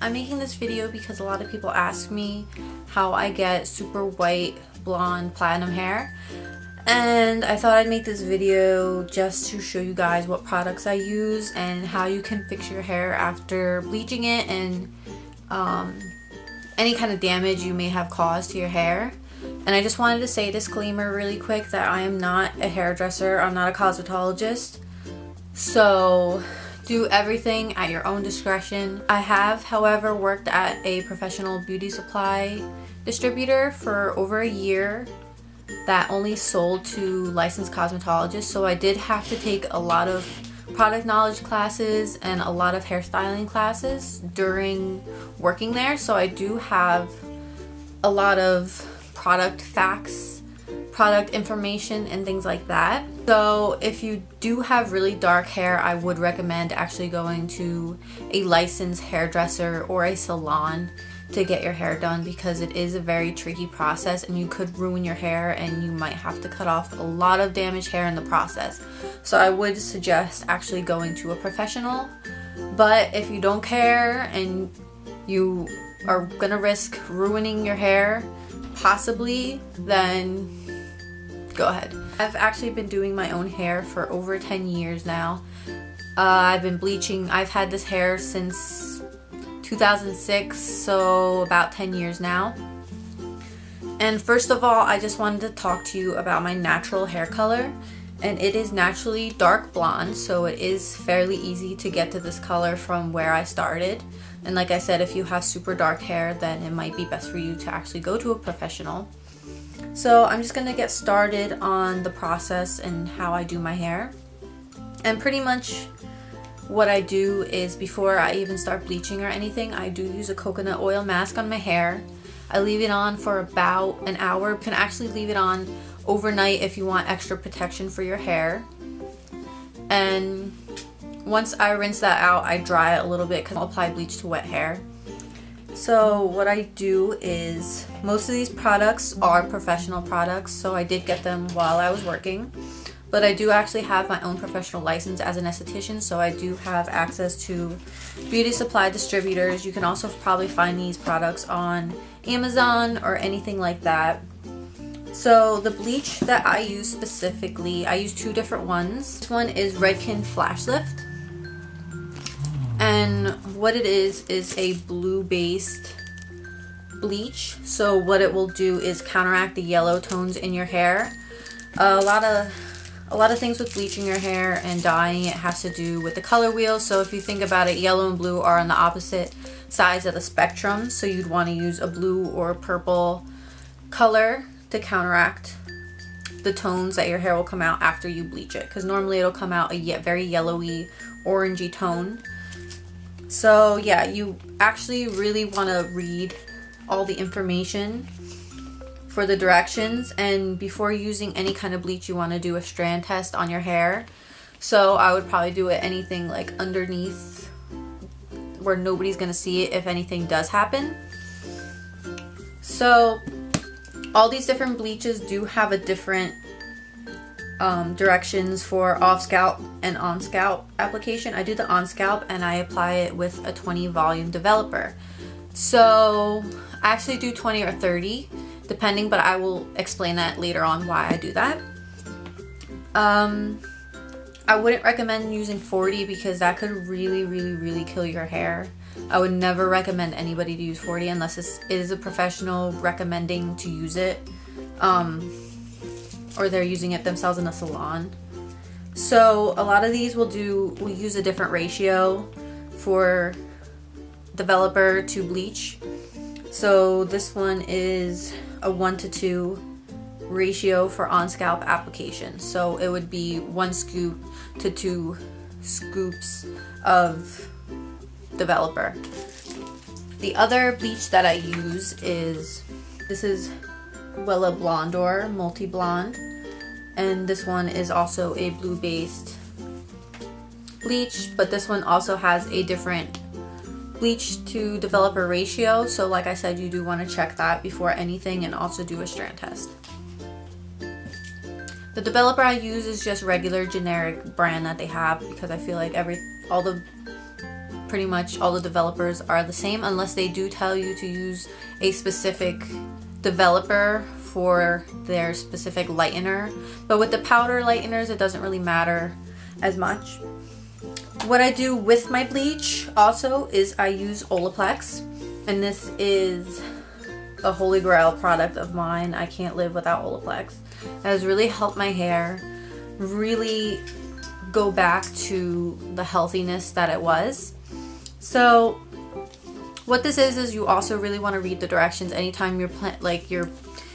I'm making this video because a lot of people ask me how I get super white, blonde, platinum hair. And I thought I'd make this video just to show you guys what products I use and how you can fix your hair after bleaching it, and any kind of damage you may have caused to your hair. And I just wanted to say a disclaimer really quick that I am not a hairdresser, I'm not a cosmetologist, so do everything at your own discretion. I have, however, worked at a professional beauty supply distributor for over a year that only sold to licensed cosmetologists, so I did have to take a lot of product knowledge classes and a lot of hairstyling classes during working there, so I do have a lot of product facts, product information, and things like that. So if you do have really dark hair, I would recommend actually going to a licensed hairdresser or a salon to get your hair done, because it is a very tricky process and you could ruin your hair and you might have to cut off a lot of damaged hair in the process. So I would suggest actually going to a professional. But if you don't care and you are gonna risk ruining your hair possibly, then go ahead. I've actually been doing my own hair for over 10 years now. I've been bleaching. I've had this hair since 2006, so about 10 years now. And first of all, I just wanted to talk to you about my natural hair color, and it is naturally dark blonde, so it is fairly easy to get to this color from where I started. And like I said, if you have super dark hair, then it might be best for you to actually go to a professional. So I'm just gonna get started on the process and how I do my hair. And pretty much what I do is, before I even start bleaching or anything, I do use a coconut oil mask on my hair. I leave it on for about an hour. You can actually leave it on overnight if you want extra protection for your hair. And once I rinse that out, I dry it a little bit because I'll apply bleach to wet hair. So what I do is, most of these products are professional products, so I did get them while I was working. But I do actually have my own professional license as an esthetician, so I do have access to beauty supply distributors. You can also probably find these products on Amazon or anything like that. So the bleach that I use specifically, I use two different ones. This one is Redken Flash Lift. And what it is a blue-based bleach. So what it will do is counteract the yellow tones in your hair. A lot of things with bleaching your hair and dyeing it has to do with the color wheel. So if you think about it, yellow and blue are on the opposite sides of the spectrum. So you'd want to use a blue or purple color to counteract the tones that your hair will come out after you bleach it. Because normally it'll come out a very yellowy, orangey tone. So yeah, you actually really want to read all the information for the directions, and before using any kind of bleach you want to do a strand test on your hair. So I would probably do it anything like underneath where nobody's gonna see it if anything does happen. So all these different bleaches do have a different directions for off scalp and on scalp application. I do the on scalp and I apply it with a 20 volume developer. So I actually do 20 or 30 depending, but I will explain that later on why I do that. I wouldn't recommend using 40 because that could really kill your hair. I would never recommend anybody to use 40 unless it is a professional recommending to use it, or they're using it themselves in a salon. So a lot of these will use a different ratio for developer to bleach. So this one is a 1:2 ratio for on scalp application. So it would be 1 scoop to 2 scoops of developer. The other bleach that I use is, this is Wella Blondor Multi Blonde, and this one is also a blue based bleach, but this one also has a different bleach to developer ratio. So like I said, you do want to check that before anything and also do a strand test. The developer I use is just regular generic brand that they have because I feel like all the pretty much all the developers are the same, unless they do tell you to use a specific developer for their specific lightener. But with the powder lighteners, it doesn't really matter as much. What I do with my bleach also is I use Olaplex, and this is a holy grail product of mine. I can't live without Olaplex. It has really helped my hair really go back to the healthiness that it was. So what this is you also really want to read the directions anytime you're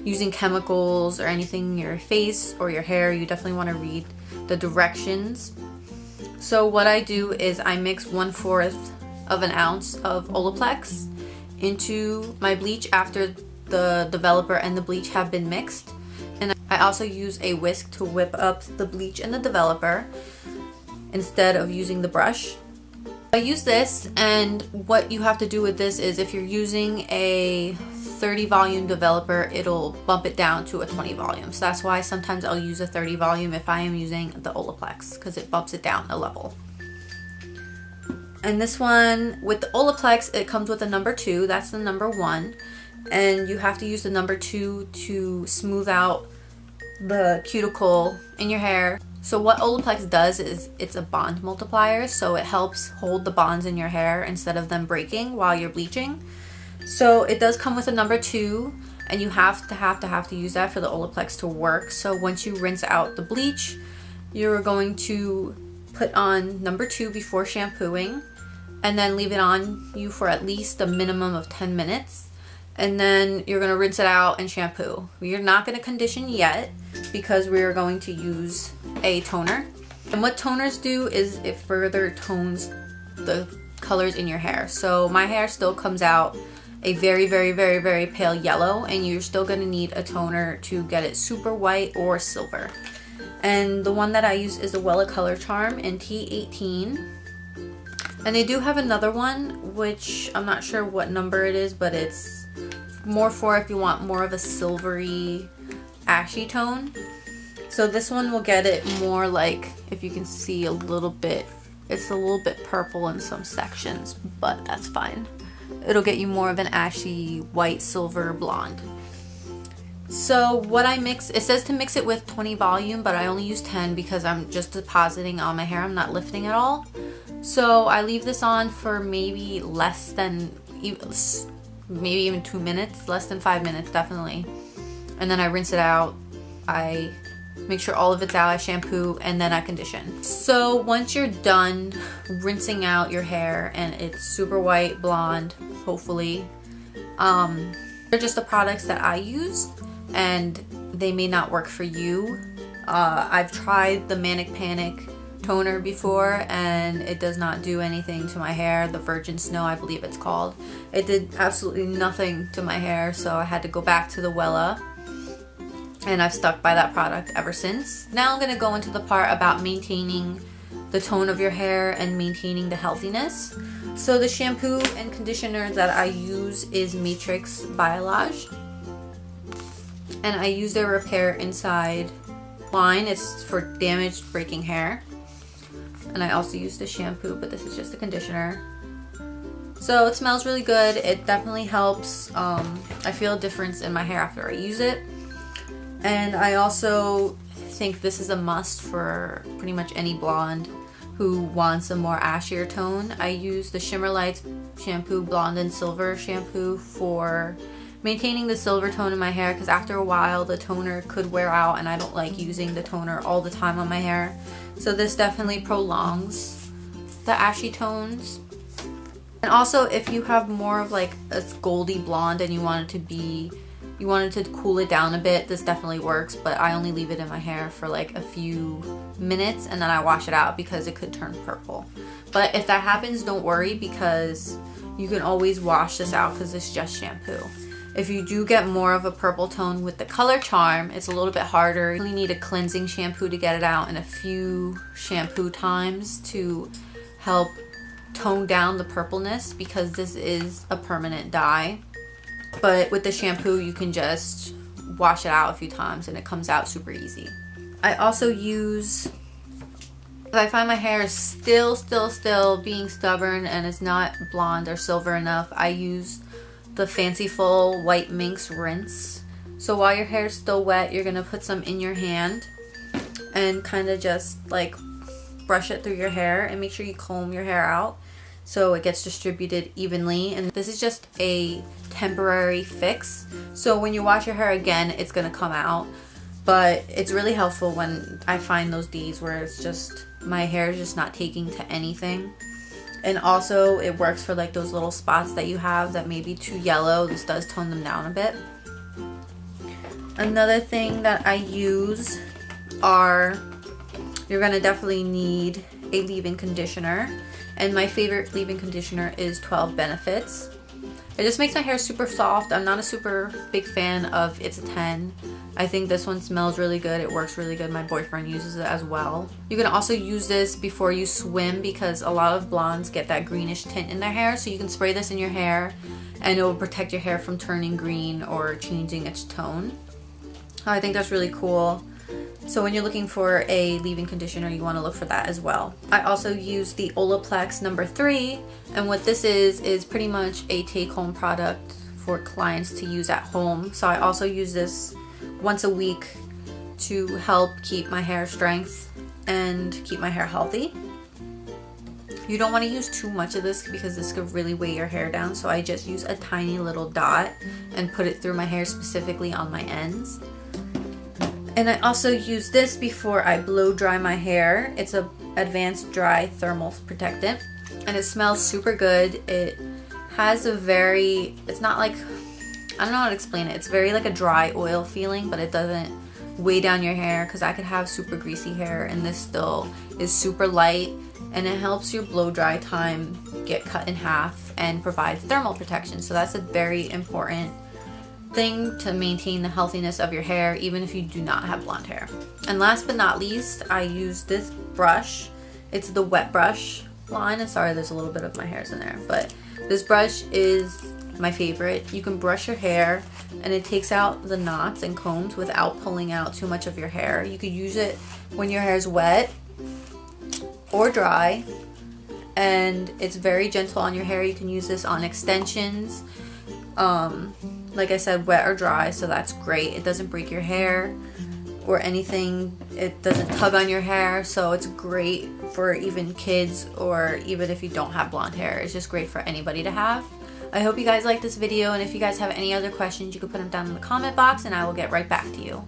using chemicals or anything in your face or your hair. You definitely want to read the directions. So what I do is I mix 1/4 of an ounce of Olaplex into my bleach after the developer and the bleach have been mixed. And I also use a whisk to whip up the bleach and the developer instead of using the brush. I use this, and what you have to do with this is if you're using a 30 volume developer, it'll bump it down to a 20 volume. So that's why sometimes I'll use a 30 volume if I am using the Olaplex, because it bumps it down a level. And this one, with the Olaplex, it comes with a number 2. That's the number 1. And you have to use the number 2 to smooth out the cuticle in your hair. So what Olaplex does is it's a bond multiplier, so it helps hold the bonds in your hair instead of them breaking while you're bleaching. So it does come with a number 2, and you have to use that for the Olaplex to work. So once you rinse out the bleach, you're going to put on number 2 before shampooing, and then leave it on you for at least a minimum of 10 minutes. And then you're going to rinse it out and shampoo. You're not going to condition yet because we're going to use a toner. And what toners do is it further tones the colors in your hair. So my hair still comes out a very, very, very, very pale yellow, and you're still going to need a toner to get it super white or silver. And the one that I use is the Wella Color Charm in T18. And they do have another one, which I'm not sure what number it is, but it's more for if you want more of a silvery, ashy tone. So this one will get it more like, if you can see a little bit, it's a little bit purple in some sections, but that's fine. It'll get you more of an ashy, white, silver, blonde. So what I mix, it says to mix it with 20 volume, but I only use 10 because I'm just depositing on my hair. I'm not lifting at all. So I leave this on for maybe less than, maybe even 2 minutes, less than 5 minutes, definitely. And then I rinse it out. I make sure all of it's out, I shampoo, and then I condition. So once you're done rinsing out your hair and it's super white, blonde, hopefully, they're just the products that I use, and they may not work for you. I've tried the Manic Panic toner before, and it does not do anything to my hair. The Virgin Snow, I believe it's called. It did absolutely nothing to my hair, so I had to go back to the Wella, and I've stuck by that product ever since. Now I'm going to go into the part about maintaining the tone of your hair and maintaining the healthiness. So the shampoo and conditioner that I use is Matrix Biolage, and I use their Repair Inside line. It's for damaged, breaking hair. And I also use the shampoo, but this is just a conditioner. So it smells really good. It definitely helps. I feel a difference in my hair after I use it. And I also think this is a must for pretty much any blonde who wants a more ashier tone. I use the Shimmer Lights shampoo, Blonde and Silver shampoo, for maintaining the silver tone in my hair, because after a while the toner could wear out, and I don't like using the toner all the time on my hair. So this definitely prolongs the ashy tones. And also, if you have more of like a goldy blonde and you want it to cool it down a bit, this definitely works, but I only leave it in my hair for like a few minutes and then I wash it out because it could turn purple. But if that happens, don't worry, because you can always wash this out because it's just shampoo. If you do get more of a purple tone with the Color Charm, it's a little bit harder. You really need a cleansing shampoo to get it out and a few shampoo times to help tone down the purpleness, because this is a permanent dye. But with the shampoo, you can just wash it out a few times and it comes out super easy. I also use If I find my hair is still being stubborn and it's not blonde or silver enough, I use the Fanciful White Minx Rinse. So while your hair is still wet, you're gonna put some in your hand and kind of just like brush it through your hair, and make sure you comb your hair out so it gets distributed evenly. And this is just a temporary fix, so when you wash your hair again, it's gonna come out. But it's really helpful when I find those days where it's just, my hair is just not taking to anything. And also it works for like those little spots that you have that may be too yellow. This does tone them down a bit. Another thing that I use are, you're gonna definitely need a leave-in conditioner. And my favorite leave-in conditioner is 12 Benefits. It just makes my hair super soft. I'm not a super big fan of It's a 10. I think this one smells really good. It works really good. My boyfriend uses it as well. You can also use this before you swim, because a lot of blondes get that greenish tint in their hair. So you can spray this in your hair and it will protect your hair from turning green or changing its tone. I think that's really cool. So when you're looking for a leave-in conditioner, you want to look for that as well. I also use the Olaplex number 3, and what this is pretty much a take-home product for clients to use at home. So I also use this once a week to help keep my hair strength and keep my hair healthy. You don't want to use too much of this because this could really weigh your hair down, so I just use a tiny little dot and put it through my hair, specifically on my ends. And I also use this before I blow dry my hair. It's a advanced dry thermal protectant, and it smells super good. It has a very, it's not like, I don't know how to explain it. It's very like a dry oil feeling, but it doesn't weigh down your hair, because I could have super greasy hair and this still is super light, and it helps your blow dry time get cut in half and provides thermal protection. So that's a very important thing to maintain the healthiness of your hair, even if you do not have blonde hair. And last but not least, I use this brush. It's the wet brush line. Sorry, there's a little bit of my hairs in there, but this brush is my favorite. You can brush your hair and it takes out the knots and combs without pulling out too much of your hair. You could use it when your hair is wet or dry, and it's very gentle on your hair. You can use this on extensions, like I said, wet or dry, so that's great. It doesn't break your hair or anything. It doesn't tug on your hair, so it's great for even kids, or even if you don't have blonde hair. It's just great for anybody to have. I hope you guys like this video, and if you guys have any other questions, you can put them down in the comment box and I will get right back to you.